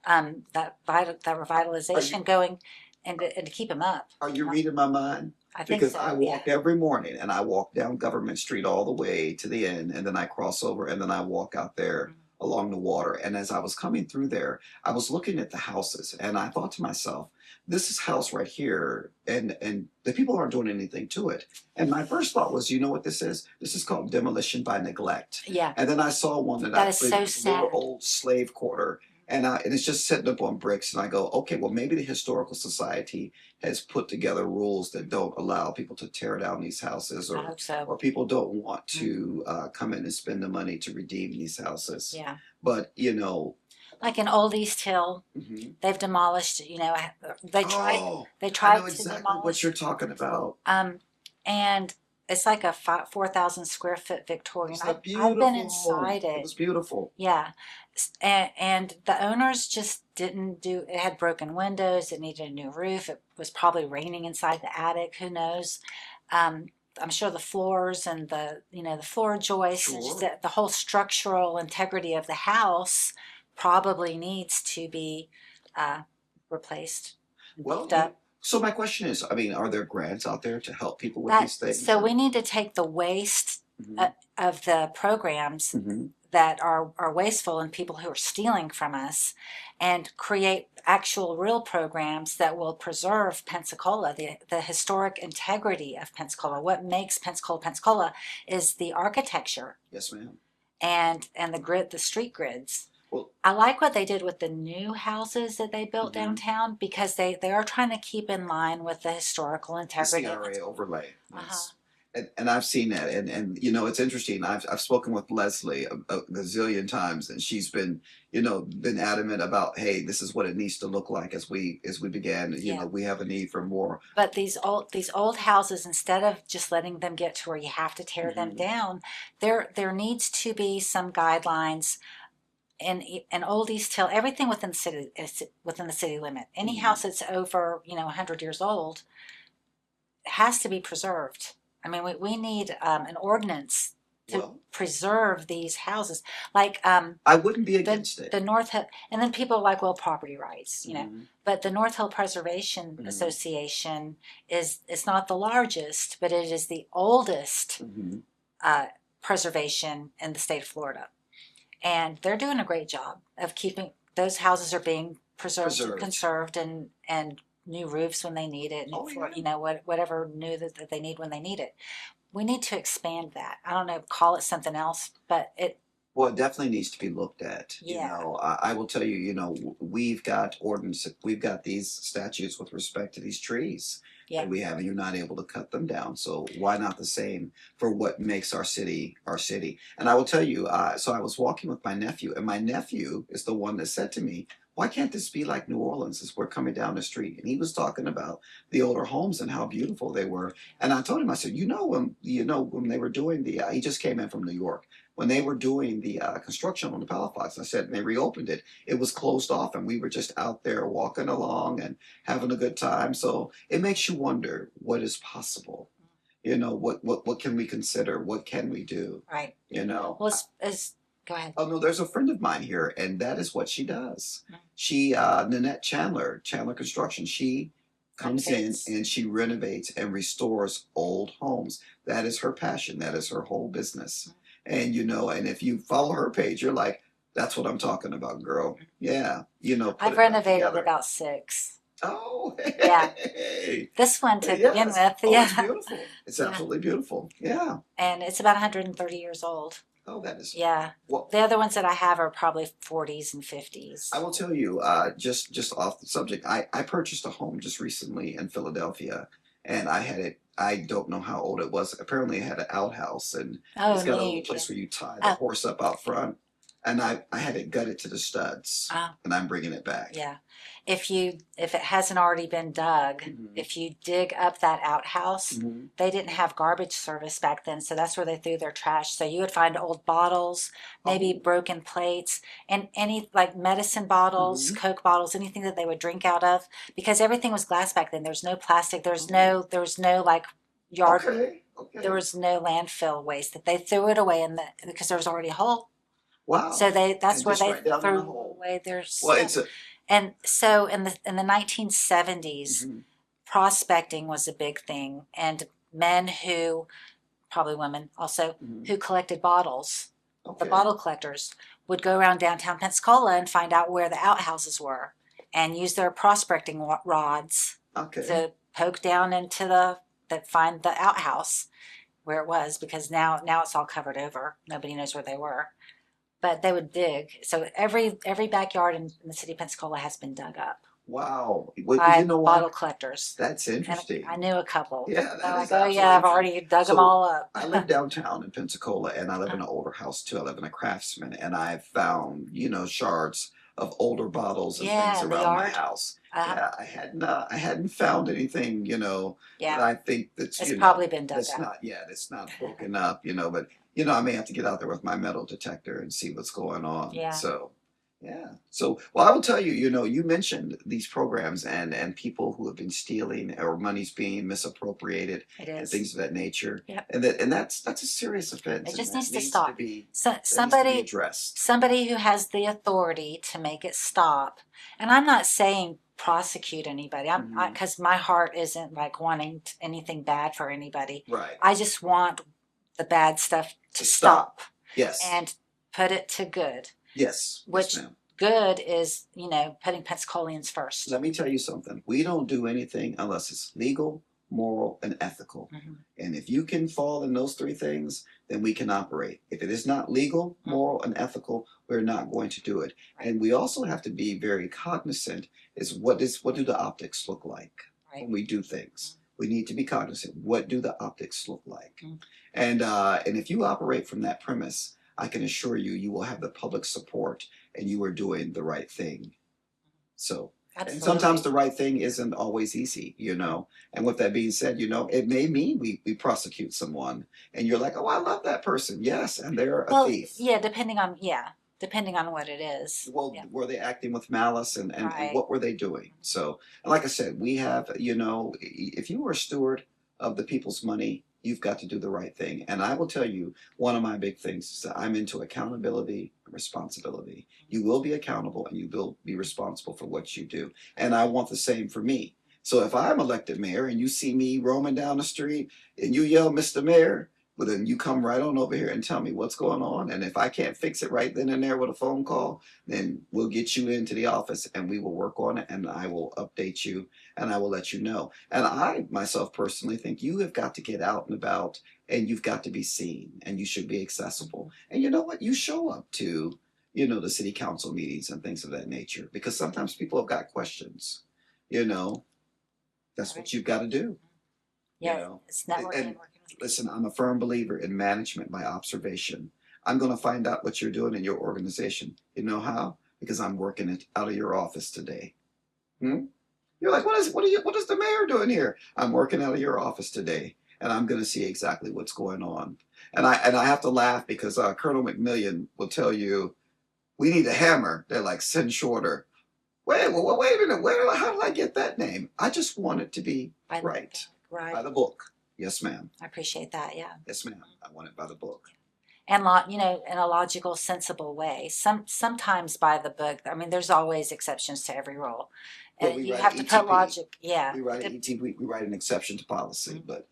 revitalization going and to keep them up. Are you reading my mind? I think because so, I walk every morning, and I walk down Government Street all the way to the end, and then I cross over, and then I walk out there along the water. And as I was coming through there, I was looking at the houses, and I thought to myself, this is house right here, and the people aren't doing anything to it. And my first thought was, you know what this is? This is called demolition by neglect. Yeah. And then I saw one that is so sad. Old slave quarter. And it's just sitting up on bricks, and I go, okay, well, maybe the Historical Society has put together rules that don't allow people to tear down these houses, I hope so. or people don't want to come in and spend the money to redeem these houses. Yeah. But, like in Old East Hill, they've demolished, they tried I know to exactly demolish. what you're talking about. And it's like a 4,000 square foot Victorian. I've been inside it. It was beautiful. Yeah. And the owners just didn't do, it had broken windows, it needed a new roof, it was probably raining inside the attic, who knows. I'm sure the floors and the floor joists and just the whole structural integrity of the house probably needs to be replaced, Well, beefed up. so my question is, I mean, are there grants out there to help people with these things? So we need to take the waste Mhm. of the programs Mhm. that are wasteful and people who are stealing from us, and create actual real programs that will preserve Pensacola, the historic integrity of Pensacola. What makes Pensacola Pensacola is the architecture Yes, ma'am. and the street grids. Well, I like what they did with the new houses that they built Mhm. downtown, because they are trying to keep in line with the historical the integrity of CRA it. overlay. Uh-huh. Yes. And I've seen that, and you know, it's interesting. I've spoken with Leslie a gazillion times, and she's been, you know, been adamant about, hey, this is what it needs to look like as we began. You Yeah. know, we have a need for more. But these old houses, instead of just letting them get to where you have to tear them Mhm. down, there needs to be some guidelines in Old East Hill. Everything within the city is within the city limit. Any Mhm. house that's over 100 years old has to be preserved. I mean, we need an ordinance to Well, preserve these houses, like I wouldn't be the against it. the North Hill. And then people are like, well, property rights, Mhm. but the North Hill Preservation Mhm. Association is not the largest, but it is the oldest Mhm. uh, preservation in the state of Florida, and they're doing a great job of keeping those houses are being preserved and Preserved. conserved, and new roofs when they need it, Oh yeah. whatever new that they need when they need it. We need to expand that. I don't know, call it something else, but Well, it definitely needs to be looked at. You yeah, know, I will tell you, you know, we've got ordinance, we've got these statutes with respect to these trees yeah. that we have, and you're not able to cut them down. So why not the same for what makes our city our city? And I will tell you, so I was walking with my nephew, and my nephew is the one that said to me, why can't this be like New Orleans as we're coming down the street? And he was talking about the older homes and how beautiful they were. And I told him, I said, when they were doing he just came in from New York, when they were doing the construction on the Palafox, I said, and they reopened it, it was closed off, and we were just out there walking along and having a good time. So it makes you wonder what is possible. You know, what can we consider? What can we do? Right. You know. Well, go ahead. Oh no, there's a friend of mine here, and that is what she does. Mm. She Nanette Chandler Construction. She comes Renovates. in and she renovates and restores old homes. That is her passion. That is her whole business. And you know, and if you follow her page, you're like, that's what I'm talking about, girl. Yeah, you know, put I've it back renovated together. about 6. Oh, Yeah. hey. This one to begin Yes. with, Oh, it's yeah. beautiful. It's Yeah. absolutely beautiful. Yeah. And it's about 130 years old. Oh, that is. Yeah. Well, The other ones that I have are probably 40s and 50s. I will tell you, just off the subject, I purchased a home just recently in Philadelphia, and I had it. I don't know how old it was. Apparently, it had an outhouse, and Oh, it's got a little neat. place where you tie the Oh, horse up out front. And I had it gutted to the studs, oh, and I'm bringing it back. yeah. If it hasn't already been dug, Mhm. if you dig up that outhouse, Mhm. they didn't have garbage service back then, so that's where they threw their trash. So you would find old bottles, maybe Oh. broken plates, and any like medicine bottles, Mhm. Coke bottles, anything that they would drink out of, because everything was glass back then. There's no plastic. Oh. There was no like yard. Okay. There Okay. was no landfill waste, that they threw it away because there was already a hole. So Wow. that's And where just they right down in the threw hole. away their Well, stuff. it's a. And so in the 1970s, Mhm. prospecting was a big thing, and men who, probably women also, Mhm. who collected bottles, the Okay. bottle collectors, would go around downtown Pensacola and find out where the outhouses were, and use their prospecting rods Okay. to poke down into that find the outhouse where it was, because now it's all covered over. Nobody knows where they were. But they would dig. So every backyard in the city of Pensacola has been dug up Wow. Well, you by know bottle what? collectors. That's And I interesting. knew a couple. Yeah, They're that like, is oh yeah, absolutely I've interesting. already dug them So all up. I live downtown in Pensacola, and I live in an older house too. I live in a Craftsman, and I've found, you know, shards of older bottles and things Yeah, in the around my yard. house. Uh, Yeah, I hadn't found anything, you know, that yeah, I think that's, it's you know, probably been dug that's up. not, yeah, that's not broken up, you know, but you know, I may have to get out there with my metal detector and see what's going on. Yeah. So, Yeah. So, well, I will tell you, you mentioned these programs and people who have been stealing or money's being misappropriated It and is. things of that nature. Yep. And that's a serious offense, It and just that needs to needs to stop. be So that needs to be somebody, addressed. somebody who has the authority to make it stop. And I'm not saying prosecute anybody. Mhm. Because my heart isn't like wanting anything bad for anybody. Right. I just want the bad stuff to To stop. stop Yes. and put it to good, Yes. Yes, which ma'am. good is, putting Pensacolians first. Let me tell you something. We don't do anything unless it's legal, moral, and ethical. Mhm. And if you can fall in those three things, then we can operate. If it is not legal, moral, and ethical, we're not going to do it. And we also have to be very cognizant is what do the optics look like Right. when we do things. We need to be cognizant. What do the optics look like? Mhm. And if you operate from that premise, I can assure you, you will have the public support and you are doing the right thing. So, and sometimes Absolutely. the right thing isn't always easy, And with that being said, it may mean we prosecute someone and you're like, oh, I love that person. Yes, and they're a Well, thief. yeah, depending on what it is. Well, Yeah. were they acting with malice and Right. what were they doing? So, and like I said, we have, if you are a steward of the people's money, you've got to do the right thing. And I will tell you, one of my big things is that I'm into accountability and responsibility. You will be accountable and you will be responsible for what you do. And I want the same for me. So if I'm elected mayor and you see me roaming down the street and you yell, Mr. Mayor, well, then you come right on over here and tell me what's going on. And if I can't fix it right then and there with a phone call, then we'll get you into the office and we will work on it and I will update you and I will let you know. And I myself personally think you have got to get out and about and you've got to be seen and you should be accessible. And you know what? You show up to, the city council meetings and things of that nature because sometimes people have got questions, you know. That's what you've got to do. Yeah, it's networking And and working with people. listen, I'm a firm believer in management by observation. I'm going to find out what you're doing in your organization. You know how? Because I'm working it out of your office today. Hmm? You're like, what is the mayor doing here? I'm working out of your office today, and I'm going to see exactly what's going on. And I have to laugh because Colonel McMillian will tell you, we need a hammer. They're like, send shorter. Wait a minute. How did I get that name? I just want it to be By the right. book, right. By the book. Yes, ma'am. I appreciate that. Yeah. Yes, ma'am. I want it by the book. And in a logical, sensible way. Sometimes by the book. I mean, there's always exceptions to every rule. Well, we You write have to ETP. put logic. Yeah. We write an ETP. We write an exception to policy, Mhm. but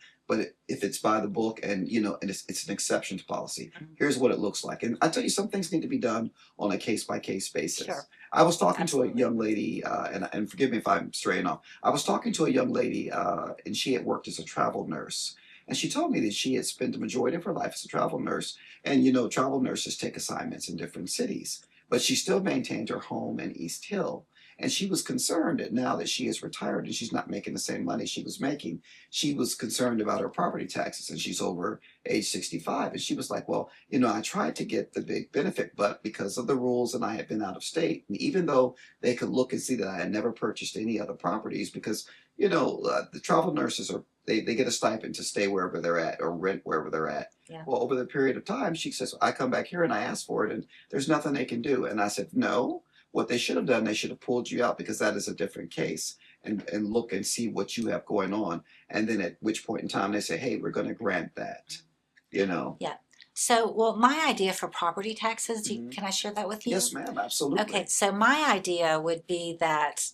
if it's by the book and and it's an exception to policy, Mhm. here's what it looks like. And I tell you, some things need to be done on a case by case basis. Sure. I was talking to a Absolutely. young lady, and forgive me if I'm straying off. I was talking to a young lady, and she had worked as a travel nurse. And she told me that she had spent the majority of her life as a travel nurse. And travel nurses take assignments in different cities. But she still maintained her home in East Hill. And she was concerned that now that she is retired and she's not making the same money she was making, she was concerned about her property taxes and she's over age 65. And she was like, well, I tried to get the big benefit, but because of the rules and I had been out of state, and even though they could look and see that I had never purchased any other properties because, the travel nurses they get a stipend to stay wherever they're at or rent wherever they're at. Yeah. Well, over the period of time, she says, I come back here and I ask for it and there's nothing they can do. And I said, no. What they should have done, they should have pulled you out because that is a different case and look and see what you have going on. And then at which point in time they say, hey, we're going to grant that, Yeah. So, well, my idea for property taxes, Mhm. can I share that with you? Yes, ma'am, absolutely. Okay, so my idea would be that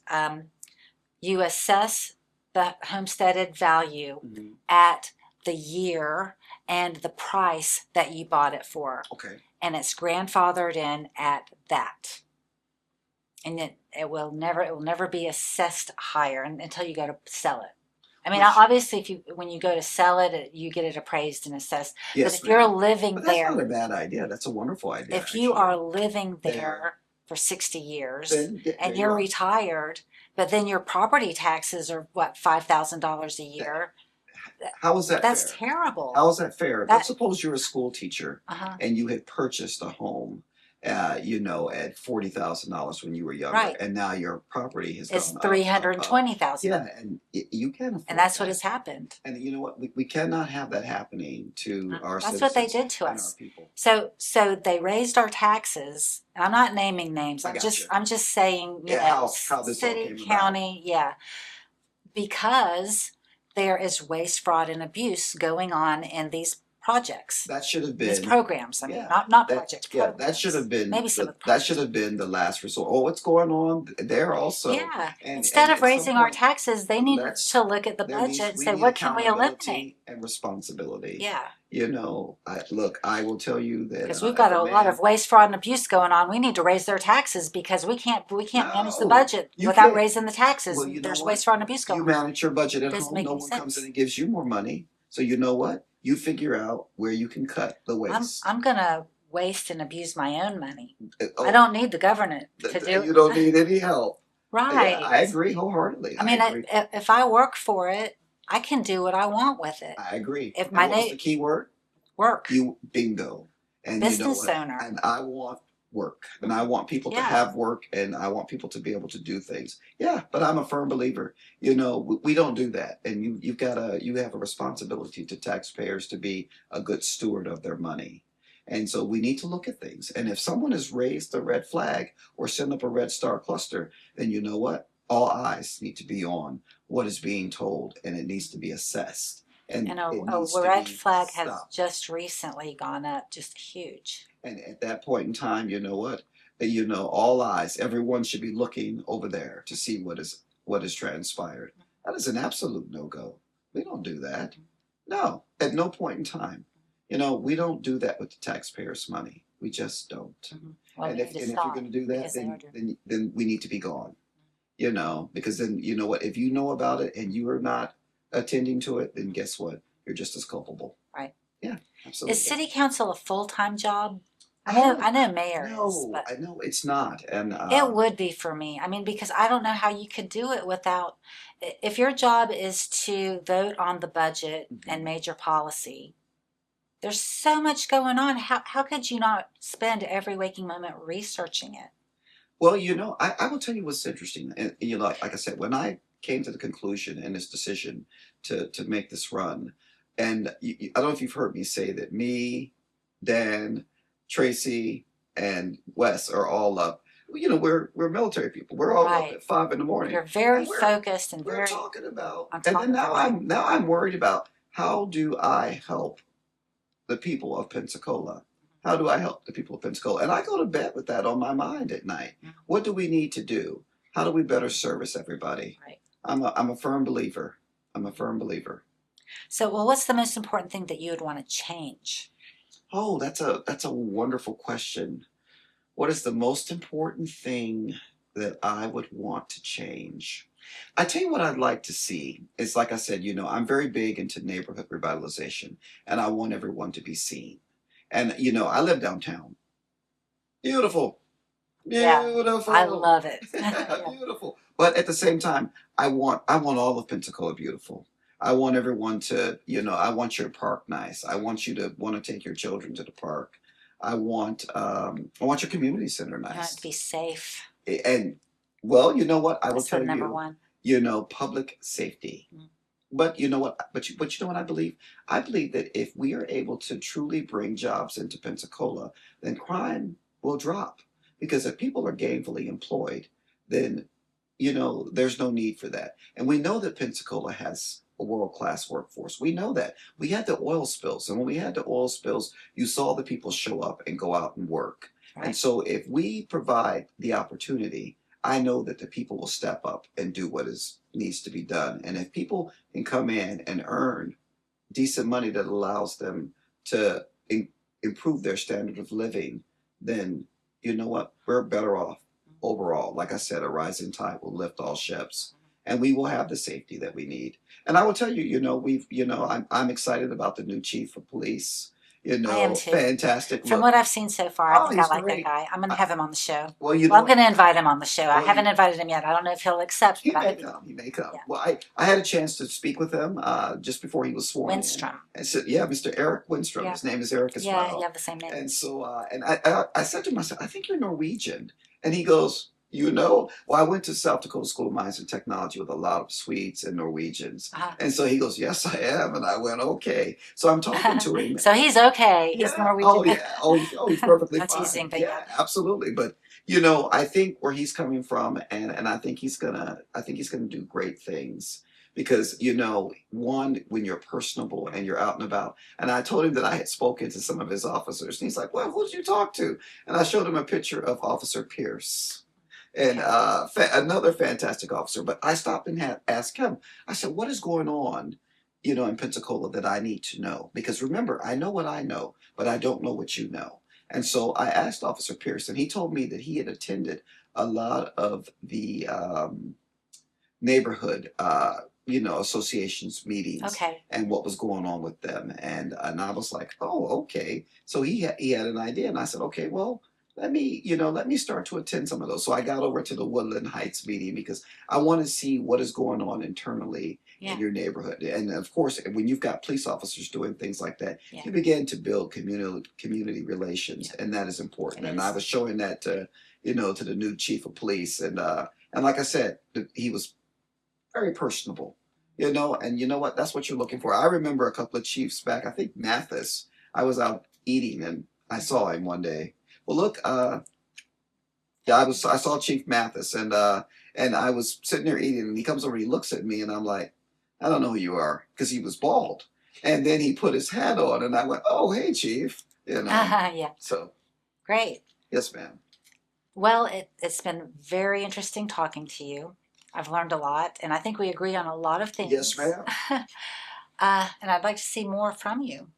you assess the homesteaded value Mhm. at the year and the price that you bought it for, Okay. and it's grandfathered in at that. And it will never be assessed higher until you go to sell it. I mean, Which- obviously, when you go to sell it, you get it appraised and assessed. Yes, But if you're ma'am. living But that's there, not a bad idea. That's a wonderful idea. if you actually. are living There. there for 60 years Then, there and you you're are. retired, but then your property taxes are what, $5,000 a year? How is that That's fair? terrible. How is that fair? That- Let's suppose you're a school teacher Uh-huh. and you had purchased a home at $40,000 when you were younger, Right. and now your property has It's gone up, three hundred and up, up. twenty thousand. Yeah, and you can't afford And that's what that. has happened. And you know what? We cannot have that happening to our That's what they citizens did to and our us. people. So they raised our taxes. And I'm not naming names. I got you. I'm just saying, Yeah, how this all city, came about. county, yeah, because there is waste, fraud, and abuse going on in these projects, That should have these been, programs. I mean, yeah, not that, projects, yeah, programs. that should have been Maybe some of the that should projects. have been the last resort. Oh, what's going on there also? Yeah. And Instead of at some raising our point, taxes, they need let's to look at the there needs budget and we say, need what can we eliminate? accountability and responsibility. Yeah. I will tell you that Because we've got as a lot of waste, fraud, and abuse going on. We need to raise their taxes because we can't manage the No, budget you without can't. raising the taxes. Well, you And know there's what? waste, fraud, and abuse You going on. manage your budget at Doesn't home. make No any one comes in sense. and gives you more money. So you know what? You figure out where you can cut the waste. I'm gonna waste and abuse my own money. Oh, I don't need the government to do you it. don't need any help. Yeah, Right. I agree wholeheartedly. I mean, I agree. if I work for it, I can do what I want with it. I agree. If And my what was name the key word? work, You bingo. And you know business what? owner. And I want work. And I want people to Yeah. have work, and I want people to be able to do things. Yeah, but I'm a firm believer. We don't do that. And you have a responsibility to taxpayers to be a good steward of their money. And so we need to look at things. And if someone has raised a red flag or sent up a red star cluster, then you know what? All eyes need to be on what is being told, and it needs to be assessed. And And it a needs to red be flag has stopped. just recently gone up, just huge. And at that point in time, you know what? All eyes, everyone should be looking over there to see what is transpired. That is an absolute no-go. We don't do that. No, at no point in time. We don't do that with the taxpayers' money. We just don't. Well, And we if need to you're stop going to do that, because they are doing. then we need to be gone. Because then you know what? If you know about it and you are not attending to it, then guess what? You're just as culpable. Right. Yeah, absolutely. Is city council a full-time job? Oh, I know mayor is, No, but I know it's not. And it would be for me. I mean, because I don't know how you could do it without, if your job is to vote on the budget and major policy, there's so much going on. How could you not spend every waking moment researching it? well, I will tell you what's interesting. And like I said, when I came to the conclusion and this decision to make this run, and I don't know if you've heard me say that me, Dan, Tracy, and Wes are all up. We're military people. We're all up Right. at 5 in the morning. You're very And focused and we're very talking about, on and top then of everything. now I'm worried about how do I help the people of Pensacola? How do I help the people of Pensacola? And I go to bed with that on my mind at night. What do we need to do? How do we better service everybody? Right. I'm a firm believer. I'm a firm believer. So, well, what's the most important thing that you would want to change? Oh, that's a wonderful question. What is the most important thing that I would want to change? I tell you what I'd like to see is, like I said, I'm very big into neighborhood revitalization, and I want everyone to be seen. And I live downtown. Beautiful. Yeah, Beautiful. I love it. Beautiful. But at the same time, I want all of Pensacola beautiful. I want everyone to, I want your park nice. I want you to want to take your children to the park. I want your community center You want it nice. to be safe. And well, you know what? I will That's the tell number you, one. public safety. Mm. But you know what? But you know what I believe? I believe that if we are able to truly bring jobs into Pensacola, then crime will drop. Because if people are gainfully employed, then there's no need for that. And we know that Pensacola has a world-class workforce. We know that. We had the oil spills, and when we had the oil spills, you saw the people show up and go out and work. Right. And so if we provide the opportunity, I know that the people will step up and do what needs to be done. And if people can come in and earn decent money that allows them to improve their standard of living, then you know what? We're better off overall. Like I said, a rising tide will lift all ships, and we will have the safety that we need. And I will tell you, I'm excited about the new chief of police. I am too. fantastic From look. what I've seen so far, I Oh, think I he's like that great. guy. I'm going to I, have him on the show. well, you Well, I'm know, going to invite him on the show. I well, haven't invited him yet. I don't know if he'll accept, he but I may hope come. He may come. yeah. Well, I had a chance to speak with him just before he was sworn in. Winstrom. And so, yeah, Mr. Eric Winstrom. Yeah. His name is Eric as Yeah, you well. have the same name. And so, I said to him, I said, I think you're Norwegian. And he goes, you know? Well, I went to South Dakota School of Mines and Technology with a lot of Swedes and Norwegians. Uh-huh. And so he goes, yes, I am. And I went, okay. So I'm talking to him. So he's okay. He's Yeah. Norwegian. Oh, yeah. He's perfectly That's fine. teasing, but Yeah, absolutely. But I think where he's coming from, and I think he's gonna do great things because one, when you're personable and you're out and about. And I told him that I had spoken to some of his officers, and he's like, "Well, who did you talk to?" And I showed him a picture of Officer Pierce. And another fantastic officer. But I stopped and asked him, I said, what is going on, in Pensacola that I need to know? Because remember, I know what I know, but I don't know what you know. And so I asked Officer Pierce, and he told me that he had attended a lot of the neighborhood, associations meetings Okay. and what was going on with them. And I was like, oh, okay. So he had an idea, and I said, okay, well, let me start to attend some of those. So I got over to the Woodland Heights meeting because I want to see what is going on internally in your neighborhood. And of course, when you've got police officers doing things like that, you begin to build community relations, and that is important. And I was showing that to the new chief of police, and like I said, he was very personable, and you know what? That's what you're looking for. I remember a couple of chiefs back. I think Mathis. I was out eating, and I saw him one day. Well, look, yeah, I saw Chief Mathis, and I was sitting there eating, and he comes over, he looks at me, and I'm like, I don't know who you are, because he was bald, and then he put his hat on, and I went, oh, hey, Chief, Yeah. So, Great. yes, ma'am. Well, it's been very interesting talking to you. I've learned a lot, and I think we agree on a lot of things. Yes, ma'am. And I'd like to see more from you.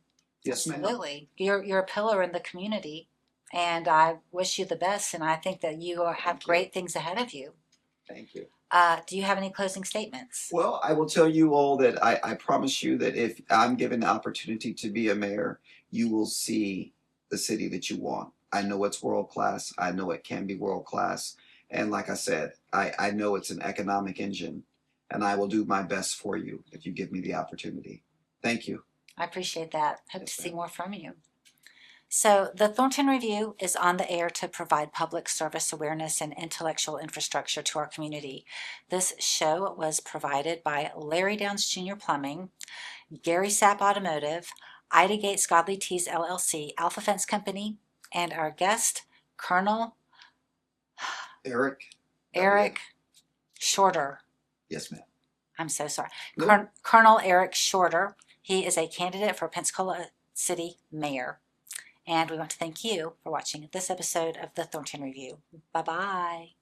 Yes, ma'am. Absolutely. You're a pillar in the community, and I wish you the best, and I think that you have great things ahead of you. Thank you. Do you have any closing statements? Well, I will tell you all that I promise you that if I'm given the opportunity to be a mayor, you will see the city that you want. I know it's world class. I know it can be world class. And like I said, I know it's an economic engine, and I will do my best for you if you give me the opportunity. Thank you. I appreciate that. Hope Yes, to see ma'am. more from you. So the Thornton Review is on the air to provide public service awareness and intellectual infrastructure to our community. This show was provided by Larry Downs Jr. Plumbing, Gary Sapp Automotive, Ida Gates Godly Teas LLC, Alpha Fence Company, and our guest, Colonel Eric. Shorter. Yes, ma'am. I'm so sorry. Nope. Colonel Eric Shorter. He is a candidate for Pensacola City Mayor. And we want to thank you for watching this episode of the Thornton Review. Bye-bye.